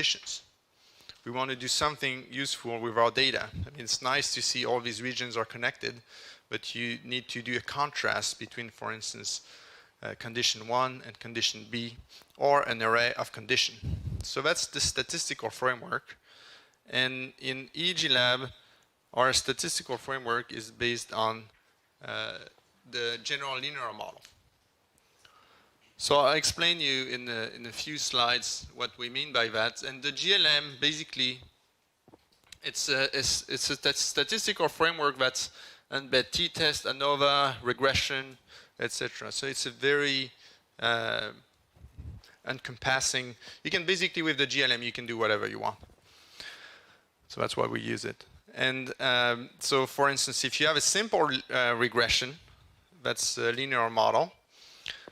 conditions. We want to do something useful with our data. I mean, it's nice to see all these regions are connected, but you need to do a contrast between, for instance, condition 1 and condition B, or an array of condition. So that's the statistical framework. And in EEGlab, our statistical framework is based on the general linear model. So I'll explain you in a few slides what we mean by that. And the GLM, basically, it's a statistical framework that's embed t-test, ANOVA, regression, etc. So it's a very encompassing. You can basically, with the GLM, you can do whatever you want. So that's why we use it. And so, for instance, if you have a simple regression, that's a linear model.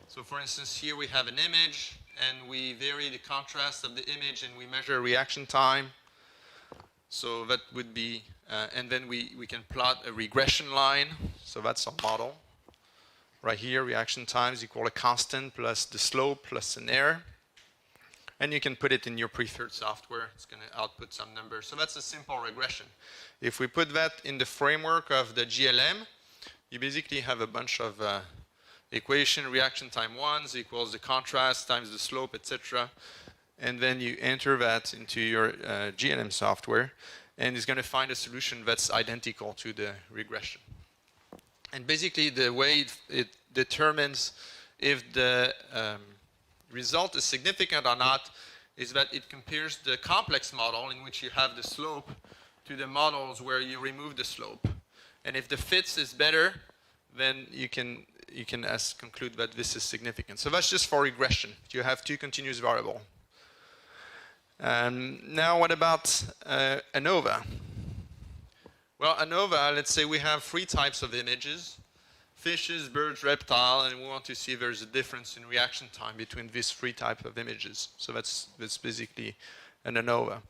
So, for instance, here we have an image, and we vary the contrast of the image, and we measure reaction time. So that would be, and then we can plot a regression line. So that's our model. Right here, reaction time is equal to constant plus the slope plus an error. And you can put it in your preferred software. It's going to output some numbers. So that's a simple regression. If we put that in the framework of the GLM, you basically have a bunch of equation. Reaction time 1 equals the contrast times the slope, etc. And then you enter that into your GLM software, and it's going to find a solution that's identical to the regression. And basically, the way it determines if the result is significant or not is that it compares the complex model in which you have the slope to the models where you remove the slope. And if the fits is better, then you can conclude that this is significant. So that's just for regression. You have two continuous variables. Now what about ANOVA? Well, ANOVA, let's say we have 3 types of images: fishes, birds, reptile, and we want to see if there's a difference in reaction time between these 3 types of images. So that's basically an ANOVA.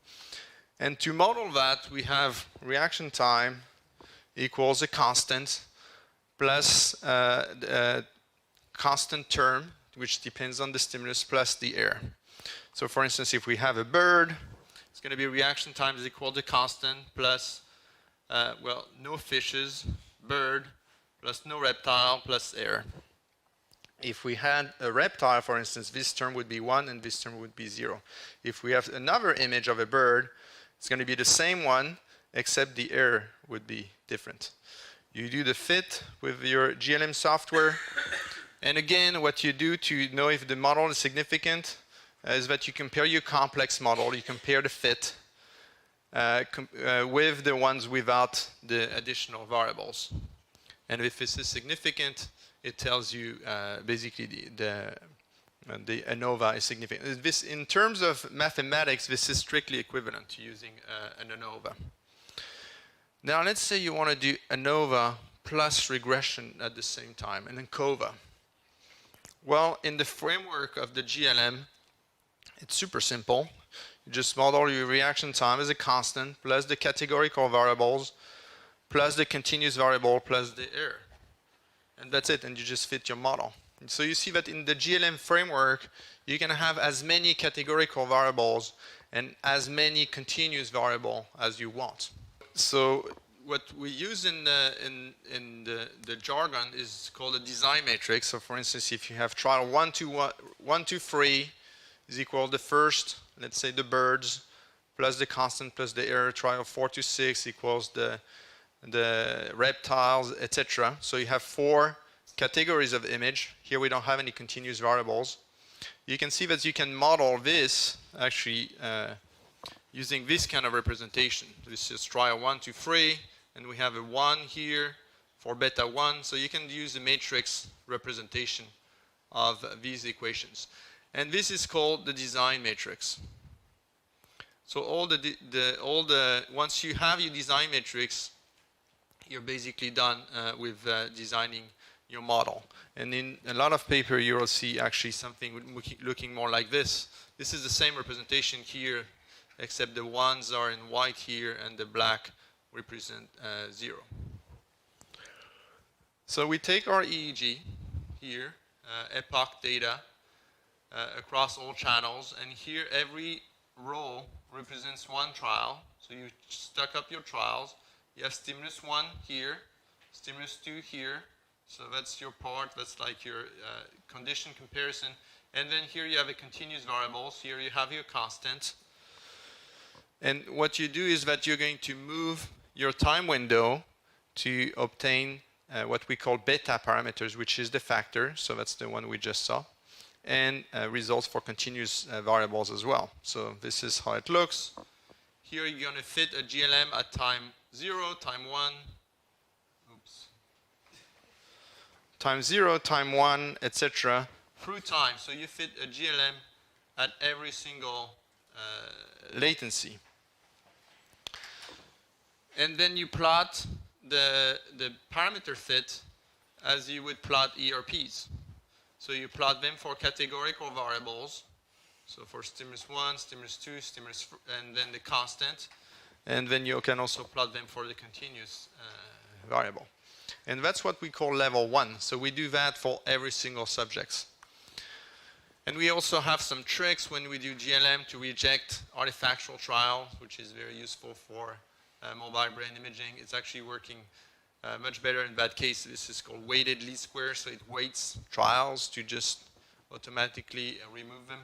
And to model that, we have reaction time equals a constant plus a constant term, which depends on the stimulus, plus the error. So for instance, if we have a bird, it's going to be reaction time is equal to constant plus, well, no fishes, bird, plus no reptile, plus error. If we had a reptile, for instance, this term would be 1 and this term would be 0. If we have another image of a bird, it's going to be the same one, except the error would be different. You do the fit with your GLM software. And again, what you do to know if the model is significant is that you compare your complex model, you compare the fit with the ones without the additional variables. And if this is significant, it tells you basically the ANOVA is significant. This, in terms of mathematics, this is strictly equivalent to using an ANOVA. Now let's say you want to do ANOVA plus regression at the same time, and then ANCOVA. Well, in the framework of the GLM, it's super simple. You just model your reaction time as a constant, plus the categorical variables, plus the continuous variable, plus the error. And that's it, and you just fit your model. And so you see that in the GLM framework, you can have as many categorical variables and as many continuous variables as you want. So what we use in the jargon is called a design matrix. So for instance, if you have trial 1 to 3 is equal to the first, let's say the birds, plus the constant plus the error. Trial 4 to 6 equals the reptiles, etc. So you have 4 categories of image. Here we don't have any continuous variables. You can see that you can model this actually using this kind of representation. This is trial 1 to 3, and we have a 1 here for beta 1. So you can use the matrix representation of these equations. And this is called the design matrix. So once you have your design matrix, you're basically done with designing your model. And in a lot of paper, you will see actually something looking more like this. This is the same representation here, except the ones are in white here and the black represent 0. So we take our EEG here, epoch data across all channels, and here every row represents one trial. So you stack up your trials. You have stimulus 1 here, stimulus 2 here. So that's your part. That's like your condition comparison. And then here you have a continuous variables. Here you have your constant. And what you do is that you're going to move your time window to obtain what we call beta parameters, which is the factor. So that's the one we just saw. And results for continuous variables as well. So this is how it looks. Here you're going to fit a GLM at time 0, time 1, time 0, time 1, etc. through time. So you fit a GLM at every single latency. And then you plot the parameter fit as you would plot ERPs. So you plot them for categorical variables. So for stimulus 1, stimulus 2, stimulus, and then the constant. And then you can also plot them for the continuous variable. And that's what we call level 1. So we do that for every single subject. And we also have some tricks when we do GLM to reject artifactual trials, which is very useful for mobile brain imaging. It's actually working much better in that case. This is called weighted least square, so it weights trials to just automatically remove them.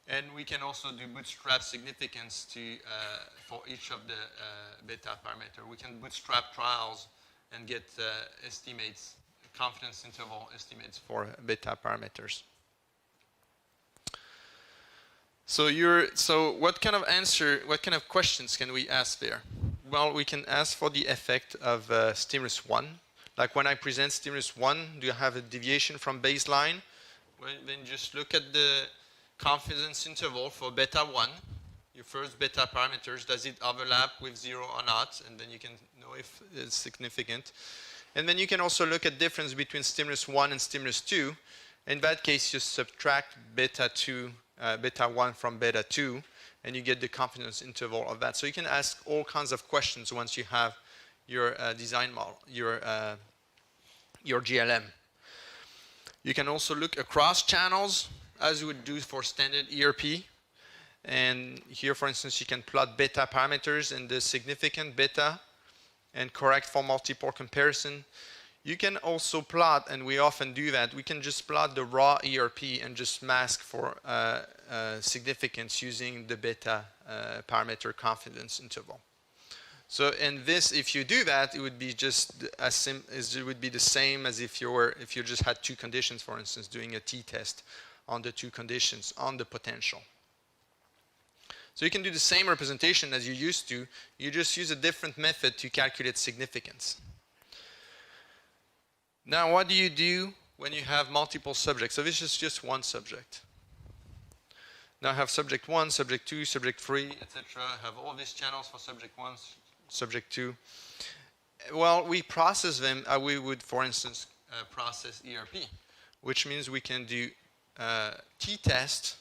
And we can also do bootstrap significance for each of the beta parameter. We can bootstrap trials and get estimates, confidence interval estimates for beta parameters. So what kind of questions can we ask there? Well, we can ask for the effect of stimulus 1. Like when I present stimulus 1, do you have a deviation from baseline? Well, then just look at the confidence interval for beta 1. Your first beta parameters, does it overlap with 0 or not? And then you can know if it's significant. And then you can also look at difference between stimulus 1 and stimulus 2. In that case, you subtract beta 1 from beta 2, and you get the confidence interval of that. So you can ask all kinds of questions once you have your design model, your GLM. You can also look across channels, as you would do for standard ERP. And here, for instance, you can plot beta parameters and the significant beta and correct for multiple comparison. You can also plot, and we often do that, we can just plot the raw ERP and just mask for significance using the beta parameter confidence interval. So in this, if you do that, it would be just it would be the same as if you just had two conditions, for instance, doing a t-test on the two conditions on the potential. So you can do the same representation as you used to. You just use a different method to calculate significance. Now, what do you do when you have multiple subjects? So this is just one subject. Now I have subject 1, subject 2, subject 3, etc. I have all these channels for subject 1, subject 2. Well, we process them. We would, for instance, process ERP, which means we can do t-test.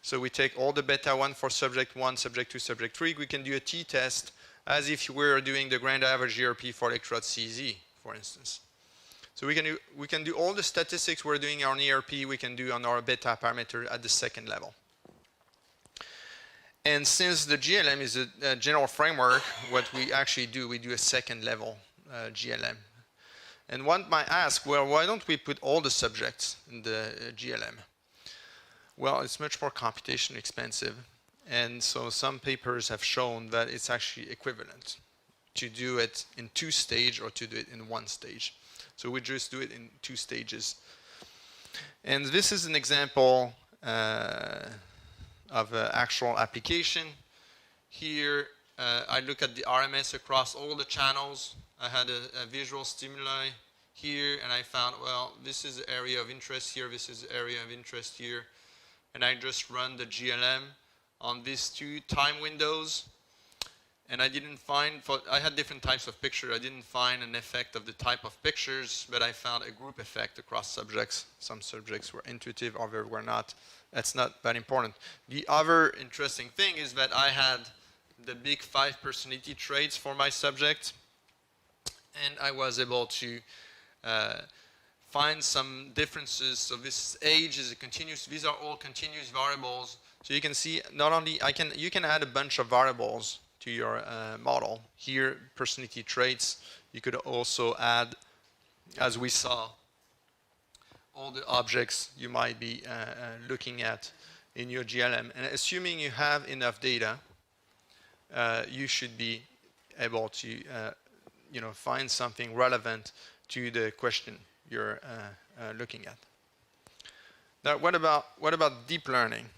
So we take all the beta 1 for subject 1, subject 2, subject 3. We can do a t-test as if you were doing the grand average ERP for electrode CZ, for instance. So we can do all the statistics we're doing on ERP, we can do on our beta parameter at the second level. And since the GLM is a general framework, what we actually do, we do a second level GLM. And one might ask, well, why don't we put all the subjects in the GLM? Well, it's much more computationally expensive. And so some papers have shown that it's actually equivalent to do it in 2 stages or to do it in 1 stage. So we just do it in 2 stages. And this is an example of an actual application. Here, I look at the RMS across all the channels. I had a visual stimuli here, and I found, well, this is the area of interest here, this is the area of interest here. And I just run the GLM on these 2 time windows. And I didn't find, I had different types of pictures. I didn't find an effect of the type of pictures, but I found a group effect across subjects. Some subjects were intuitive, others were not. That's not that important. The other interesting thing is that I had the big 5 personality traits for my subject, and I was able to find some differences. So this age is a continuous, these are all continuous variables. So you can see not only you can add a bunch of variables to your model. Here, personality traits. You could also add, as we saw, all the objects you might be looking at in your GLM. And assuming you have enough data, you should be able to find something relevant to the question you're looking at. Now, what about deep learning?